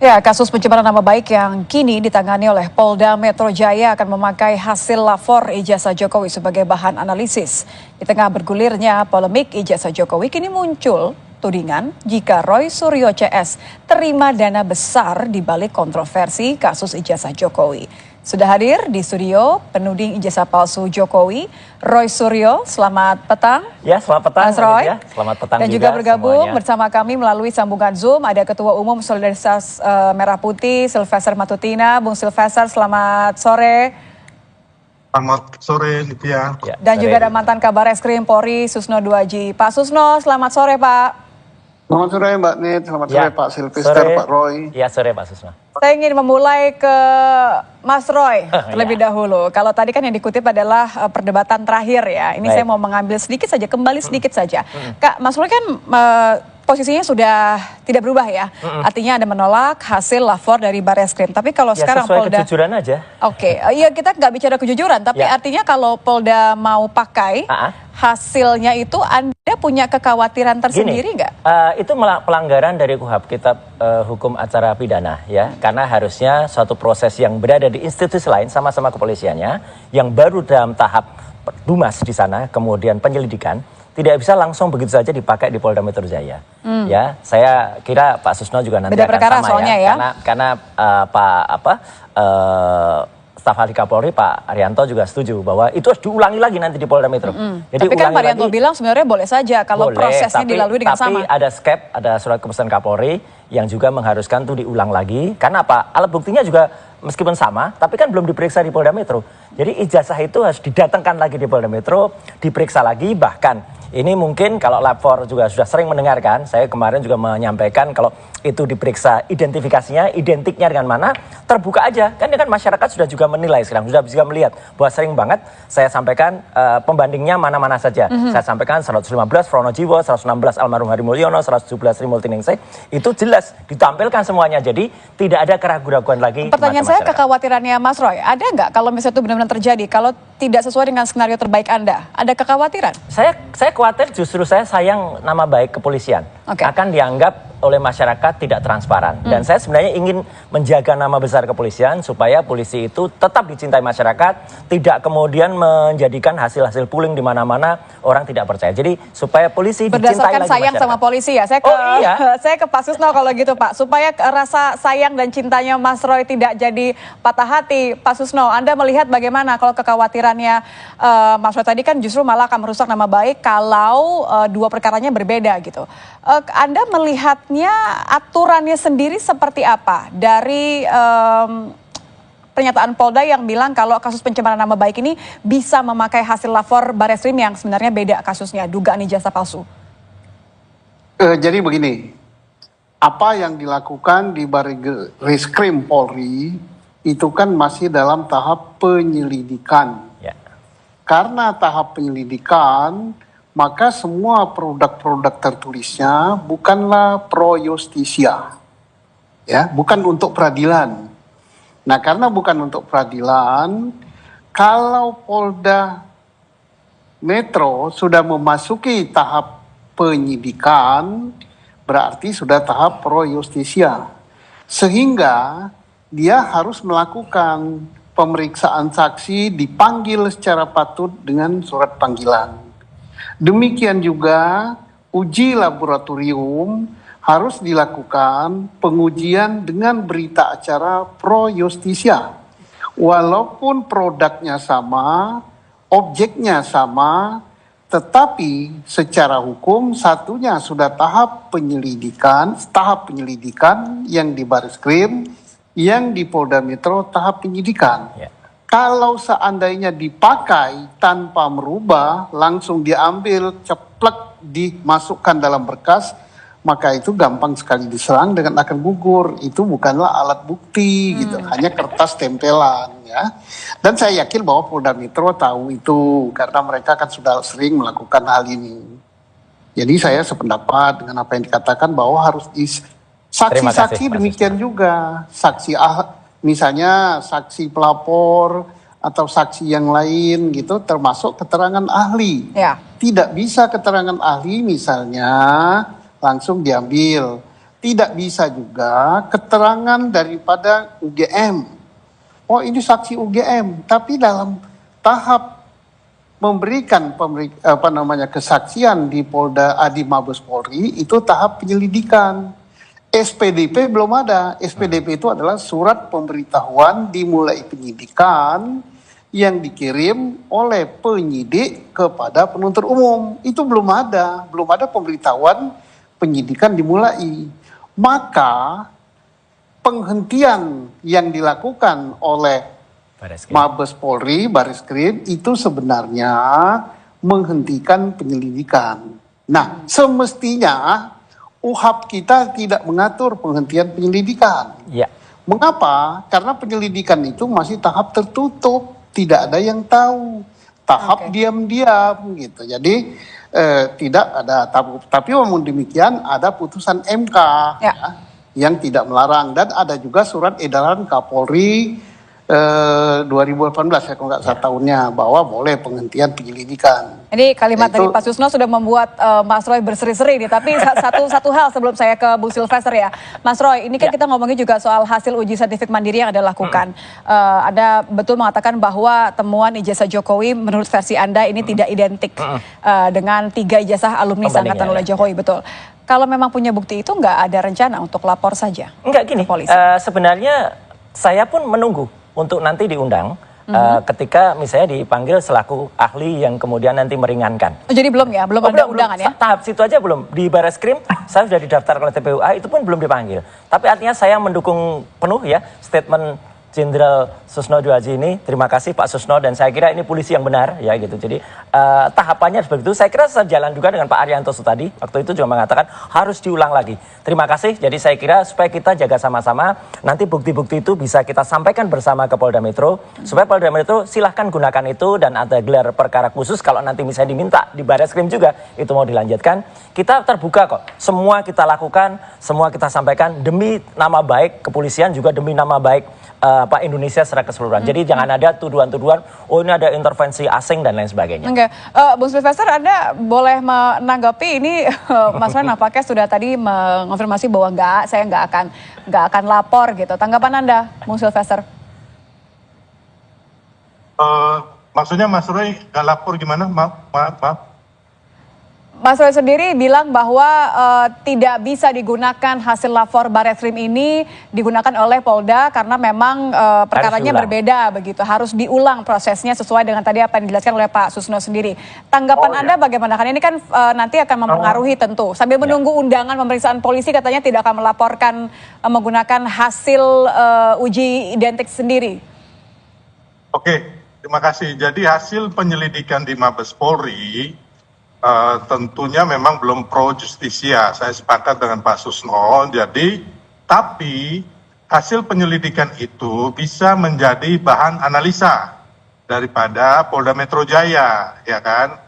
Ya, kasus pencemaran nama baik yang kini ditangani oleh Polda Metro Jaya akan memakai hasil lapor ijazah Jokowi sebagai bahan analisis. Di tengah bergulirnya polemik ijazah Jokowi, kini muncul tudingan jika Roy Suryo CS terima dana besar di balik kontroversi kasus ijazah Jokowi. Sudah hadir di studio penuding ijazah palsu Jokowi, Roy Suryo. Selamat petang. Ya, selamat petang, Mas Roy. Ya. Selamat petang dan juga bergabung semuanya bersama kami melalui sambungan Zoom ada Ketua Umum Solidaritas Merah Putih, Sylvester Matutina. Bung Sylvester, selamat sore. Selamat sore, Livia. Ya, Dan juga ada mantan Kabar Eskrim Polri, Susno Duaji. Pak Susno, selamat sore, Pak. Selamat sore Mbak Nit, selamat sore Pak Sylvester, Pak Roy. Ya, sore Pak Susno. Saya ingin memulai ke Mas Roy terlebih dahulu. Kalau tadi kan yang dikutip adalah perdebatan terakhir ya. Ini saya mau mengambil sedikit saja, kembali sedikit saja. Kak, Mas Roy kan posisinya sudah tidak berubah ya. Artinya ada menolak hasil lapor dari Barreskrim. Tapi kalau Ya, sekarang sesuai Polda kejujuran aja. Oke, iya kita nggak bicara kejujuran, tapi artinya kalau Polda mau pakai hasilnya itu, Anda punya kekhawatiran tersendiri nggak? Itu pelanggaran dari KUHP, Kitab Hukum Acara Pidana ya. Karena harusnya suatu proses yang berada di institusi lain sama-sama kepolisiannya, yang baru dalam tahap dumas di sana, kemudian penyelidikan, tidak bisa langsung begitu saja dipakai di Polda Metro Jaya. Ya, saya kira Pak Susno juga nanti beda akan perkara sama soalnya ya. Karena Staf Ahli Kapolri Pak Arianto juga setuju bahwa itu harus diulangi lagi nanti di Polda Metro. Jadi tapi kan Pak Arianto bilang sebenarnya boleh saja kalau prosesnya dilalui dengan sama. Tapi ada SKEP, ada surat keputusan Kapolri yang juga mengharuskan itu diulang lagi. Karena apa? Alat buktinya juga meskipun sama, tapi kan belum diperiksa di Polda Metro. Jadi ijazah itu harus didatangkan lagi di Polda Metro, diperiksa lagi, bahkan ini mungkin kalau lapor juga sudah sering mendengarkan, saya kemarin juga menyampaikan kalau itu diperiksa identifikasinya, identiknya dengan mana, terbuka aja. Kan ini kan masyarakat sudah juga menilai sekarang, sudah bisa melihat bahwa sering banget saya sampaikan pembandingnya mana-mana saja. Saya sampaikan 115 Pronojiwo, 116 almarhum Hari Mulyono, 117 Sri Multiningsih, itu jelas ditampilkan semuanya. Jadi tidak ada keraguan-keraguan lagi. Pertanyaan saya, kekhawatirannya Mas Roy, ada nggak kalau misalnya itu benar-benar terjadi, kalau tidak sesuai dengan skenario terbaik Anda, ada kekhawatiran? Saya khawatir, justru saya sayang nama baik kepolisian akan dianggap oleh masyarakat tidak transparan. Dan saya sebenarnya ingin menjaga nama besar kepolisian supaya polisi itu tetap dicintai masyarakat, tidak kemudian menjadikan hasil-hasil pooling di mana-mana orang tidak percaya. Jadi supaya polisi dicintai berdasarkan lagi sayang masyarakat. sama polisi ya. Saya ke Pak Susno kalau gitu Pak, supaya rasa sayang dan cintanya Mas Roy tidak jadi patah hati. Pak Susno, Anda melihat bagaimana kalau kekhawatirannya Mas Roy tadi kan justru malah akan merusak nama baik kalau dua perkaranya berbeda gitu. Anda melihatnya aturannya sendiri seperti apa dari pernyataan Polda yang bilang kalau kasus pencemaran nama baik ini bisa memakai hasil lapor Barreskrim yang sebenarnya beda kasusnya, dugaan ijazah palsu? Jadi begini, apa yang dilakukan di Barreskrim Polri itu kan masih dalam tahap penyelidikan. Karena tahap penyelidikan, maka semua produk-produk tertulisnya bukanlah pro justisia, ya, bukan untuk peradilan. Nah, karena bukan untuk peradilan, kalau Polda Metro sudah memasuki tahap penyidikan, berarti sudah tahap pro justisia, sehingga dia harus melakukan pemeriksaan saksi, dipanggil secara patut dengan surat panggilan. Demikian juga uji laboratorium harus dilakukan pengujian dengan berita acara pro justisia. Walaupun produknya sama, objeknya sama, tetapi secara hukum satunya sudah tahap penyelidikan yang di Barreskrim, yang di Polda Metro tahap penyidikan. Kalau seandainya dipakai tanpa merubah, langsung diambil, ceplek, dimasukkan dalam berkas, maka itu gampang sekali diserang dengan akan gugur. Itu bukanlah alat bukti gitu, hanya kertas tempelan ya. Dan saya yakin bahwa Polda Metro tahu itu karena mereka kan sudah sering melakukan hal ini. Jadi saya sependapat dengan apa yang dikatakan bahwa harus saksi-saksi demikian juga, misalnya saksi pelapor atau saksi yang lain gitu, termasuk keterangan ahli. Tidak bisa keterangan ahli misalnya langsung diambil, tidak bisa juga keterangan daripada UGM. Oh ini saksi UGM, tapi dalam tahap memberikan kesaksian di Polda di Mabes Polri itu tahap penyelidikan. SPDP belum ada. SPDP itu adalah surat pemberitahuan dimulai penyidikan yang dikirim oleh penyidik kepada penuntut umum. Itu belum ada pemberitahuan penyidikan dimulai. Maka penghentian yang dilakukan oleh Mabes Polri, Bareskrim itu sebenarnya menghentikan penyelidikan. Nah, semestinya UHAP kita tidak mengatur penghentian penyelidikan. Ya. Mengapa? Karena penyelidikan itu masih tahap tertutup, tidak ada yang tahu, tahap diam-diam gitu. Jadi tidak ada, tapi namun demikian ada putusan MK ya, yang tidak melarang, dan ada juga surat edaran Kapolri 2018 ya kalau nggak salah tahunnya, bahwa boleh penghentian penyelidikan. Ini kalimat dari Pak Susno sudah membuat Mas Roy berseri-seri nih. Tapi satu hal sebelum saya ke Bung Silvester ya, Mas Roy, ini kan kita ngomongin juga soal hasil uji saintifik mandiri yang Anda lakukan. Anda betul mengatakan bahwa temuan ijazah Jokowi menurut versi Anda ini tidak identik dengan 3 ijazah alumni seangkatan oleh Jokowi, betul. Kalau memang punya bukti itu nggak ada rencana untuk lapor saja? Enggak, gini, sebenarnya saya pun menunggu untuk nanti diundang. Ketika misalnya dipanggil selaku ahli yang kemudian nanti meringankan. Jadi belum ya? Belum ada undangan ya? Tahap situ aja belum. Di Bareskrim saya sudah didaftar oleh TPUA, itu pun belum dipanggil. Tapi artinya saya mendukung penuh ya statement Jenderal Susno Dioaji ini. Terima kasih Pak Susno, dan saya kira ini polisi yang benar ya gitu. Jadi tahapannya seperti itu. Saya kira sejalan juga dengan Pak Arianto tadi. Waktu itu juga mengatakan harus diulang lagi. Terima kasih. Jadi saya kira supaya kita jaga sama-sama, nanti bukti-bukti itu bisa kita sampaikan bersama ke Polda Metro. Supaya Polda Metro silahkan gunakan itu, dan ada gelar perkara khusus kalau nanti misalnya diminta di Bareskrim juga itu mau dilanjutkan. Kita terbuka kok. Semua kita lakukan, semua kita sampaikan demi nama baik kepolisian, juga demi nama baik Pak Indonesia secara keseluruhan. Jadi jangan ada tuduhan-tuduhan, oh ini ada intervensi asing dan lain sebagainya. Oke, Bung Silvester, Anda boleh menanggapi ini. Mas Ren nampaknya sudah tadi mengonfirmasi bahwa saya nggak akan lapor gitu. Tanggapan Anda, Bung Silvester? Maksudnya Mas Roy nggak lapor gimana? Maaf. Mas Roy sendiri bilang bahwa tidak bisa digunakan hasil lapor Bareskrim ini digunakan oleh Polda karena memang perkaranya berbeda begitu. Harus diulang prosesnya sesuai dengan tadi apa yang dijelaskan oleh Pak Susno sendiri. Tanggapan Anda bagaimana? Kan ini kan nanti akan mempengaruhi tentu. Sambil menunggu undangan pemeriksaan polisi katanya tidak akan melaporkan menggunakan hasil uji identik sendiri. Oke, terima kasih. Jadi hasil penyelidikan di Mabes Polri tentunya memang belum pro justisia. Saya sepakat dengan Pak Susno. Jadi, tapi hasil penyelidikan itu bisa menjadi bahan analisa daripada Polda Metro Jaya, ya kan?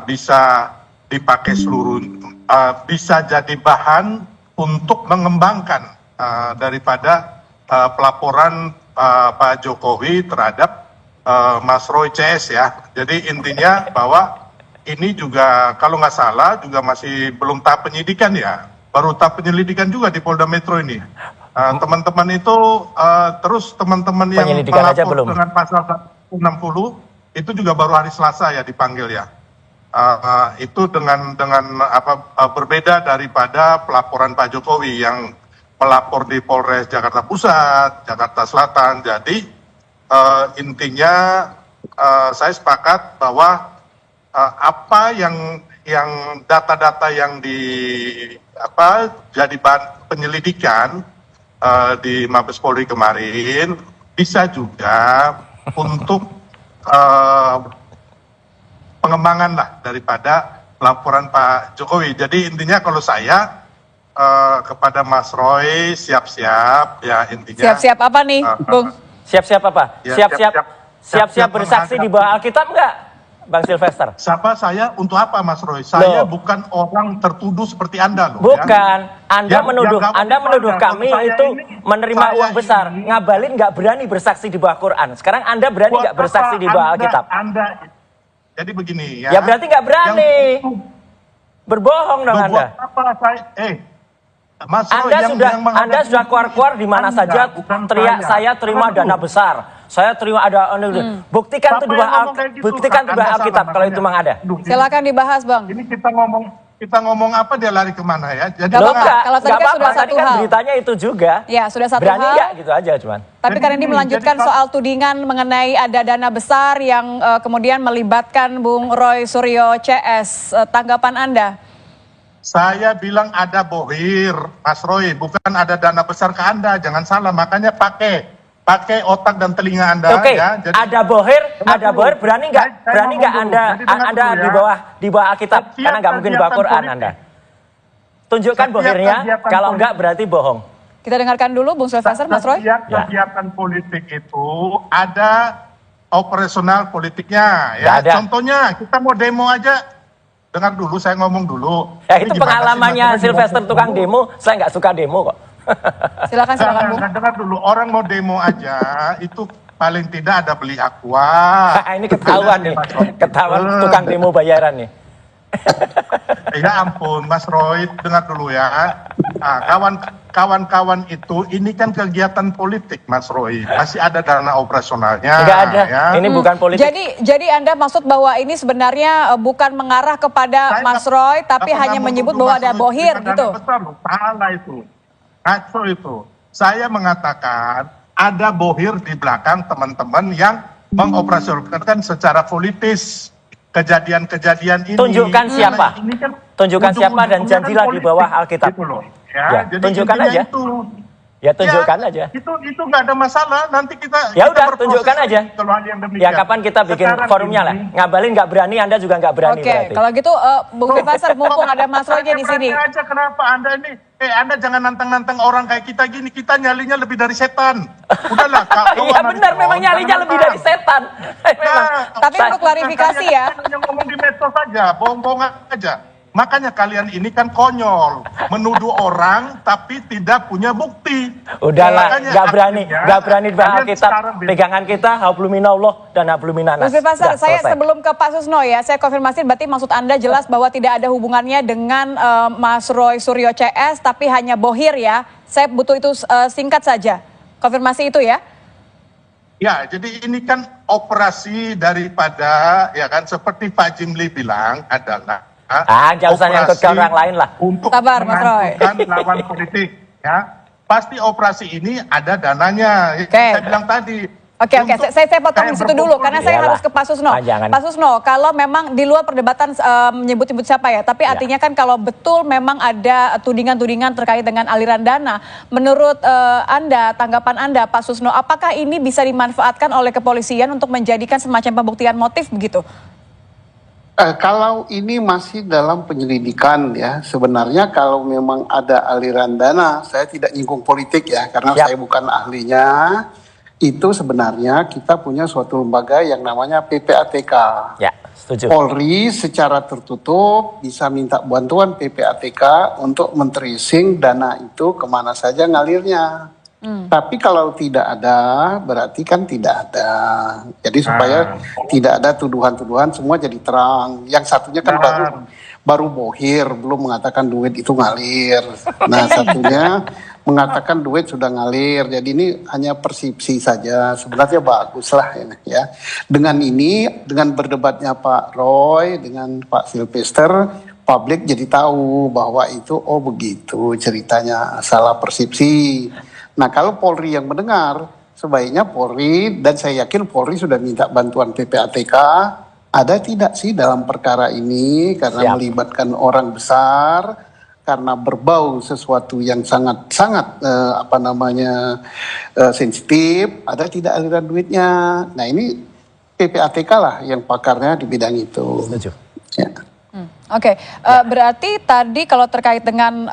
Bisa dipakai bisa jadi bahan untuk mengembangkan daripada pelaporan Pak Jokowi terhadap Mas Roy CS ya. Jadi intinya bahwa ini juga kalau nggak salah juga masih belum tahap penyidikan ya, baru tahap penyelidikan juga di Polda Metro ini. Teman-teman itu terus teman-teman yang melapor dengan pasal 160 itu juga baru hari Selasa ya dipanggil ya. Itu dengan berbeda daripada pelaporan Pak Jokowi yang melapor di Polres Jakarta Pusat, Jakarta Selatan. Jadi intinya saya sepakat bahwa apa yang data-data yang jadi bahan penyelidikan di Mabes Polri kemarin bisa juga untuk pengembangan lah daripada laporan Pak Jokowi. Jadi intinya kalau saya kepada Mas Roy siap-siap ya intinya. Siap-siap apa nih, Bung? Siap-siap apa? Siap-siap bersaksi di bawah Alkitab enggak? Bang Silvester. Siapa saya untuk apa Mas Roy? Saya bukan orang tertuduh seperti Anda loh. Bukan. Ya. Anda menuduh kami itu menerima uang besar. Ngabalin nggak berani bersaksi di bawah Quran. Sekarang Anda berani nggak bersaksi di bawah Alkitab? Jadi begini ya. Ya berarti nggak berani. Berbohong dong Anda. Apa saya? Mas Roy, Anda sudah keluar-keluar di mana saja teriak saya terima dana besar. Saya terima ada buktikan tuh buktikan tuh Alkitab kalau itu memang ada. Silakan dibahas, Bang. Ini kita ngomong apa dia lari kemana ya? Jadi kalau tadi kan sudah satu hal. Beritanya itu juga. Ya, sudah satu berani hal. Berani gitu aja cuman. Tapi kan ini melanjutkan soal tudingan mengenai ada dana besar yang kemudian melibatkan Bung Roy Suryo CS. Tanggapan Anda? Saya bilang ada bohir, Mas Roy, bukan ada dana besar ke Anda. Jangan salah, makanya pakai otak dan telinga Anda. Oke, ya. Jadi, ada bohir, berani nggak Anda di bawah Alkitab, karena nggak mungkin bawa Quran Anda. Tunjukkan bohirnya, kalau nggak berarti bohong. Kita dengarkan dulu Bung Sylvester, Mas Roy. Kegiatan politik itu ada operasional politiknya. Ya. Contohnya kita mau demo aja. Dengar dulu, saya ngomong dulu. Ya, itu pengalamannya Sylvester tukang demo, saya nggak suka demo kok. Silakan Bung. Dengar dulu, orang mau demo aja itu paling tidak ada beli aqua. Ini ketahuan nih, ketahuan tukang demo bayaran nih. Ya ampun, Mas Roy, dengar dulu ya. Nah, kawan-kawan itu, ini kan kegiatan politik, Mas Roy. Masih ada dana operasionalnya. Tidak ada, ya. Ini bukan politik. Jadi Anda maksud bahwa ini sebenarnya bukan mengarah kepada Mas Roy, tapi hanya menyebut bahwa ada bohir gitu? Salah itu. Ngaco itu. Saya mengatakan ada bohir di belakang teman-teman yang mengoperasionalkan secara politis kejadian-kejadian ini. Tunjukkan siapa. Ini kan tunjukkan siapa dan janjilah di bawah Alkitab. Gitu loh. Ya, jadi tunjukkan aja. Ya tunjukkan aja. Itu nggak ada masalah. Nanti kita. Ya udah tunjukkan aja. Ya demikian. kapan kita bikin forumnya lah. Ngabalin nggak berani, Anda juga nggak berani. Oke, kalau gitu Bung Sylvester mumpung ada Mas Roy di sini. Aja kenapa Anda ini? Anda jangan nantang-nantang orang kayak kita gini. Kita nyalinya lebih dari setan. Udahlah. Iya benar, memang nyalinya lebih dari setan. Tapi untuk klarifikasi ya. Yang ngomong di medsos saja, bohong-bohong aja. Makanya kalian ini kan konyol, menuduh orang tapi tidak punya bukti. Udahlah, nggak berani bahas Alkitab. Pegangan kita habluminallah dan habluminanas. Mas Pasar, saya sebelum ke Pak Susno ya, saya konfirmasi berarti maksud Anda jelas bahwa tidak ada hubungannya dengan Mas Roy Suryo CS, tapi hanya bohir ya. Saya butuh itu singkat saja. Konfirmasi itu ya. Ya, jadi ini kan operasi daripada, ya kan, seperti Pak Jimli bilang adalah jangan usah nyangkut ke orang lain lah. Untuk sabar, Mas Roy. Lawan politik, ya. Pasti operasi ini ada dananya. Saya bilang tadi. Oke, saya potong di situ dulu karena saya harus ke Pak Susno. Pak Susno, kalau memang di luar perdebatan menyebut-nyebut siapa ya, tapi artinya kan kalau betul memang ada tudingan-tudingan terkait dengan aliran dana, menurut Anda, tanggapan Anda Pak Susno, apakah ini bisa dimanfaatkan oleh kepolisian untuk menjadikan semacam pembuktian motif begitu? Kalau ini masih dalam penyelidikan ya, sebenarnya kalau memang ada aliran dana, saya tidak nyinggung politik ya, karena saya bukan ahlinya, itu sebenarnya kita punya suatu lembaga yang namanya PPATK. Ya, setuju. Polri secara tertutup bisa minta bantuan PPATK untuk men-tracing dana itu kemana saja ngalirnya. Tapi kalau tidak ada, berarti kan tidak ada. Jadi supaya tidak ada tuduhan-tuduhan, semua jadi terang. Yang satunya kan baru bohir, belum mengatakan duit itu ngalir. Nah satunya mengatakan duit sudah ngalir. Jadi ini hanya persepsi saja. Sebenarnya bagus lah ini ya. Dengan ini, dengan berdebatnya Pak Roy, dengan Pak Sylvester, publik jadi tahu bahwa itu oh begitu ceritanya, salah persepsi. Nah kalau Polri yang mendengar, sebaiknya Polri, dan saya yakin Polri sudah minta bantuan PPATK, ada tidak sih dalam perkara ini karena melibatkan orang besar, karena berbau sesuatu yang sangat sensitif, ada tidak aliran duitnya. Nah ini PPATK lah yang pakarnya di bidang itu. Ya. Oke, berarti tadi kalau terkait dengan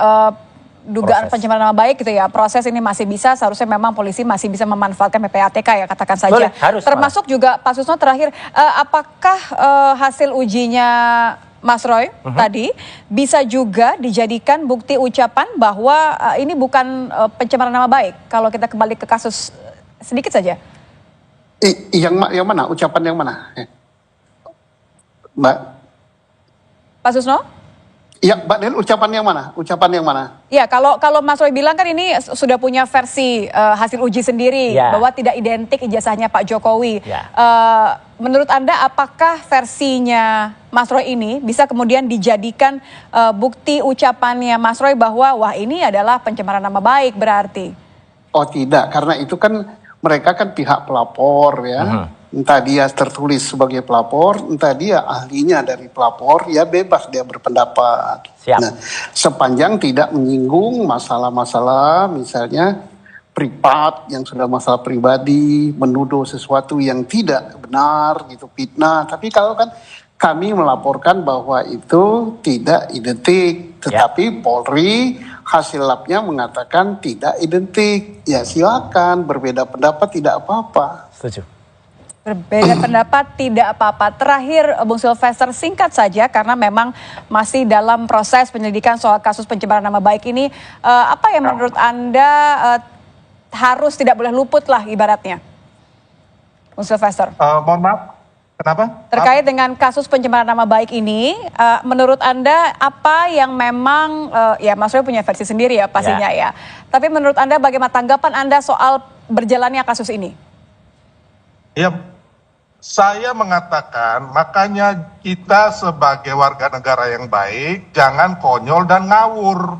dugaan pencemaran nama baik gitu ya, proses ini masih bisa, seharusnya memang polisi masih bisa memanfaatkan PPATK ya, katakan saja. Boleh, harus, termasuk juga Pak Susno terakhir, apakah hasil ujinya Mas Roy tadi bisa juga dijadikan bukti ucapan bahwa ini bukan pencemaran nama baik, kalau kita kembali ke kasus sedikit saja? Yang mana? Ucapan yang mana? Mbak? Pak Susno? Ya, Mbak Del, ucapan yang mana? Ucapan yang mana? Ya, kalau Mas Roy bilang kan ini sudah punya versi hasil uji sendiri Ya. bahwa tidak identik ijazahnya Pak Jokowi. Ya. Menurut Anda apakah versinya Mas Roy ini bisa kemudian dijadikan bukti ucapannya Mas Roy bahwa wah ini adalah pencemaran nama baik berarti? Oh tidak, karena itu kan mereka kan pihak pelapor ya. Entah dia tertulis sebagai pelapor, entah dia ahlinya dari pelapor, ya bebas dia berpendapat. Siap. Nah, sepanjang tidak menyinggung masalah-masalah misalnya privat yang sudah masalah pribadi, menuduh sesuatu yang tidak benar gitu, fitnah. Tapi kalau kan kami melaporkan bahwa itu tidak identik, tetapi Polri hasil labnya mengatakan tidak identik. Ya silakan berbeda pendapat, tidak apa-apa. Setuju. Berbeda pendapat tidak apa-apa. Terakhir Bung Sylvester, singkat saja karena memang masih dalam proses penyelidikan soal kasus pencemaran nama baik ini. Apa yang menurut Anda harus tidak boleh luput lah ibaratnya? Bung Sylvester. Mohon maaf, kenapa? Terkait dengan kasus pencemaran nama baik ini, menurut Anda apa yang memang, ya Mas Roy punya versi sendiri ya pastinya ya. Tapi menurut Anda bagaimana tanggapan Anda soal berjalannya kasus ini? Ya, saya mengatakan makanya kita sebagai warga negara yang baik jangan konyol dan ngawur.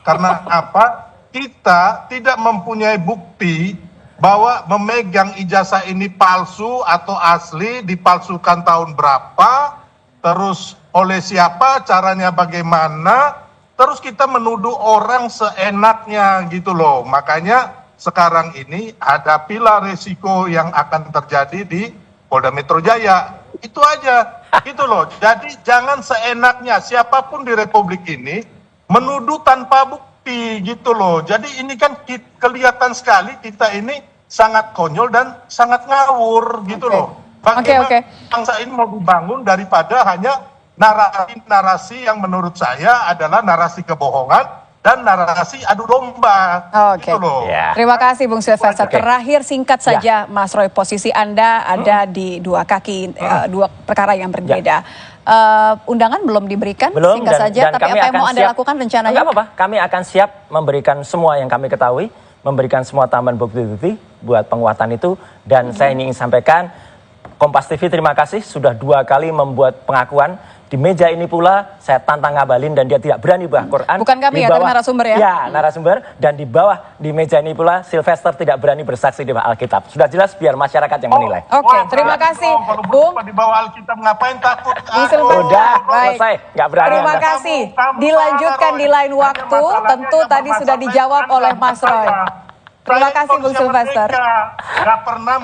Karena apa? Kita tidak mempunyai bukti bahwa memegang ijazah ini palsu atau asli, dipalsukan tahun berapa, terus oleh siapa, caranya bagaimana, terus kita menuduh orang seenaknya gitu loh. Makanya sekarang ini hadapilah resiko yang akan terjadi di Polda Metro Jaya. Itu aja, gitu loh. Jadi jangan seenaknya siapapun di Republik ini menuduh tanpa bukti, gitu loh. Jadi ini kan kelihatan sekali kita ini sangat konyol dan sangat ngawur, gitu loh. Bagaimana bangsa ini mau dibangun daripada hanya narasi-narasi yang menurut saya adalah narasi kebohongan dan narasi adu domba. Oke. Gitu loh. Terima kasih Bung Sylvester. Terakhir singkat saja Mas Roy, posisi Anda ada di dua kaki, dua perkara yang berbeda. Undangan belum diberikan, Belum, singkat saja. dan Tapi kami apa yang akan mau Anda siap, lakukan rencananya? Enggak apa-apa, kami akan siap memberikan semua yang kami ketahui, memberikan semua tambahan bukti-bukti buat penguatan itu. Dan saya ingin sampaikan, Kompas TV terima kasih sudah 2 kali membuat pengakuan. Di meja ini pula saya tantang Ngabalin dan dia tidak berani bawa Quran. Bukan kami ya, tapi narasumber ya? Ya, narasumber. Dan di bawah di meja ini pula Sylvester tidak berani bersaksi di bawah Alkitab. Sudah jelas biar masyarakat yang menilai. Oke, terima kasih Bung. Di bawah Alkitab ngapain takut? Udah, Baik. selesai. Nggak berani. Terima Anda. kasih. Kamu Dilanjutkan di lain waktu. Tentu tadi sudah dijawab oleh Mas Roy. Terima kasih Bung Sylvester. Nggak pernah